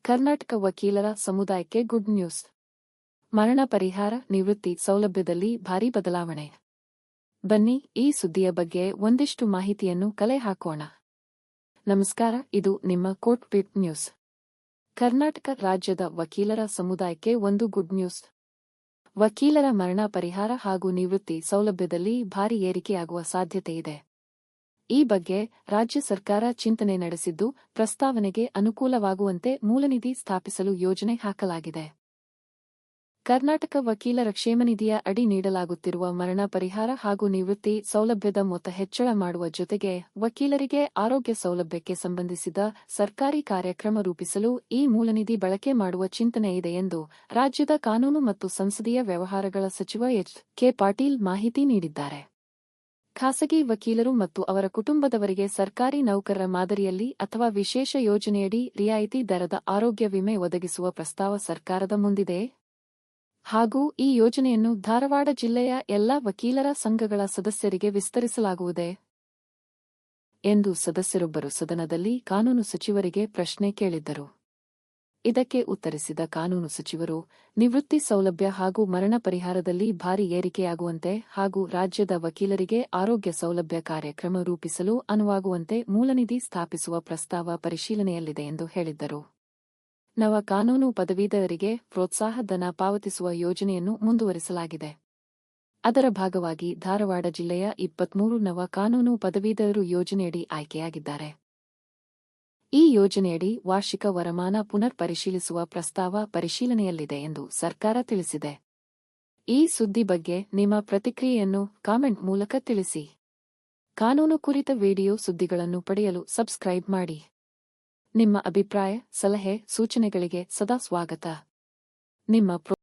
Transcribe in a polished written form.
ಕರ್ನಾಟಕ ವಕೀಲರ ಸಮುದಾಯಕ್ಕೆ good news. ಮರಣ ಪರಿಹಾರ ನಿವೃತ್ತಿ ಸೌಲಭ್ಯದಲ್ಲಿ ಭಾರೀ ಬದಲಾವಣೆ. ಬನ್ನಿ ಈ ಸುದ್ದಿಯ ಬಗ್ಗೆ ಒಂದಿಷ್ಟು ಮಾಹಿತಿಯನ್ನು ಕಲೆ ಹಾಕೋಣ. ನಮಸ್ಕಾರ, ಇದು ನಿಮ್ಮ ಕೋರ್ಟ್ ಬೀಟ್ ನ್ಯೂಸ್. ಕರ್ನಾಟಕ ರಾಜ್ಯದ ವಕೀಲರ ಸಮುದಾಯಕ್ಕೆ ಒಂದು ಗುಡ್ ನ್ಯೂಸ್. ವಕೀಲರ ಮರಣ ಪರಿಹಾರ ಹಾಗೂ ನಿವೃತ್ತಿ ಸೌಲಭ್ಯದಲ್ಲಿ ಭಾರೀ ಏರಿಕೆಯಾಗುವ ಸಾಧ್ಯತೆಯಿದೆ. ಈ ಬಗ್ಗೆ ರಾಜ್ಯ ಸರ್ಕಾರ ಚಿಂತನೆ ನಡೆಸಿದ್ದು, ಪ್ರಸ್ತಾವನೆಗೆ ಅನುಕೂಲವಾಗುವಂತೆ ಮೂಲನಿಧಿ ಸ್ಥಾಪಿಸಲು ಯೋಜನೆ ಹಾಕಲಾಗಿದೆ. ಕರ್ನಾಟಕ ವಕೀಲರ ಕ್ಷೇಮನಿಧಿಯ ಅಡಿ ನೀಡಲಾಗುತ್ತಿರುವ ಮರಣ ಪರಿಹಾರ ಹಾಗೂ ನಿವೃತ್ತಿ ಸೌಲಭ್ಯದ ಮೊತ್ತ ಹೆಚ್ಚಳ ಮಾಡುವ ಜೊತೆಗೆ ವಕೀಲರಿಗೆ ಆರೋಗ್ಯ ಸೌಲಭ್ಯಕ್ಕೆ ಸಂಬಂಧಿಸಿದ ಸರ್ಕಾರಿ ಕಾರ್ಯಕ್ರಮ ರೂಪಿಸಲು ಈ ಮೂಲನಿಧಿ ಬಳಕೆ ಮಾಡುವ ಚಿಂತನೆ ಇದೆ ಎಂದು ರಾಜ್ಯದ ಕಾನೂನು ಮತ್ತು ಸಂಸದೀಯ ವ್ಯವಹಾರಗಳ ಸಚಿವ ಎಚ್. ಕೆ. ಪಾಟೀಲ್ ಮಾಹಿತಿ ನೀಡಿದ್ದಾರೆ. ಖಾಸಗಿ ವಕೀಲರು ಮತ್ತು ಅವರ ಕುಟುಂಬದವರಿಗೆ ಸರ್ಕಾರಿ ನೌಕರರ ಮಾದರಿಯಲ್ಲಿ ಅಥವಾ ವಿಶೇಷ ಯೋಜನೆಯಡಿ ರಿಯಾಯಿತಿ ದರದ ಆರೋಗ್ಯ ವಿಮೆ ಒದಗಿಸುವ ಪ್ರಸ್ತಾವ ಸರ್ಕಾರದ ಮುಂದಿದೆ. ಹಾಗೂ ಈ ಯೋಜನೆಯನ್ನು ಧಾರವಾಡ ಜಿಲ್ಲೆಯ ಎಲ್ಲಾ ವಕೀಲರ ಸಂಘಗಳ ಸದಸ್ಯರಿಗೆ ವಿಸ್ತರಿಸಲಾಗುವುದೇ ಎಂದು ಸದಸ್ಯರೊಬ್ಬರು ಸದನದಲ್ಲಿ ಕಾನೂನು ಸಚಿವರಿಗೆ ಪ್ರಶ್ನೆ ಕೇಳಿದ್ದರು. ಇದಕ್ಕೆ ಉತ್ತರಿಸಿದ ಕಾನೂನು ಸಚಿವರು, ನಿವೃತ್ತಿ ಸೌಲಭ್ಯ ಹಾಗೂ ಮರಣ ಪರಿಹಾರದಲ್ಲಿ ಭಾರೀ ಏರಿಕೆಯಾಗುವಂತೆ ಹಾಗೂ ರಾಜ್ಯದ ವಕೀಲರಿಗೆ ಆರೋಗ್ಯ ಸೌಲಭ್ಯ ಕಾರ್ಯಕ್ರಮ ರೂಪಿಸಲು ಅನುವಾಗುವಂತೆ ಮೂಲನಿಧಿ ಸ್ಥಾಪಿಸುವ ಪ್ರಸ್ತಾವ ಪರಿಶೀಲನೆಯಲ್ಲಿದೆ ಎಂದು ಹೇಳಿದ್ದರು. ನವ ಕಾನೂನು ಪದವೀಧರರಿಗೆ ಪ್ರೋತ್ಸಾಹ ಧನ ಪಾವತಿಸುವ ಯೋಜನೆಯನ್ನು ಮುಂದುವರಿಸಲಾಗಿದೆ. ಅದರ ಭಾಗವಾಗಿ ಧಾರವಾಡ ಜಿಲ್ಲೆಯ 23 ನವ ಕಾನೂನು ಪದವೀಧರರು ಯೋಜನೆಯಡಿ ಆಯ್ಕೆಯಾಗಿದ್ದಾರೆ. ಈ ಯೋಜನೆಯಡಿ ವಾರ್ಷಿಕ ವರಮಾನ ಪುನರ್ ಪರಿಶೀಲಿಸುವ ಪ್ರಸ್ತಾವ ಪರಿಶೀಲನೆಯಲ್ಲಿದೆ ಎಂದು ಸರ್ಕಾರ ತಿಳಿಸಿದೆ. ಈ ಸುದ್ದಿ ಬಗ್ಗೆ ನಿಮ್ಮ ಪ್ರತಿಕ್ರಿಯೆಯನ್ನು ಕಾಮೆಂಟ್ ಮೂಲಕ ತಿಳಿಸಿ. ಕಾನೂನು ಕುರಿತ ವಿಡಿಯೋ ಸುದ್ದಿಗಳನ್ನು ಪಡೆಯಲು ಸಬ್ಸ್ಕ್ರೈಬ್ ಮಾಡಿ. ನಿಮ್ಮ ಅಭಿಪ್ರಾಯ, ಸಲಹೆ, ಸೂಚನೆಗಳಿಗೆ ಸದಾ ಸ್ವಾಗತ. ನಿಮ್ಮ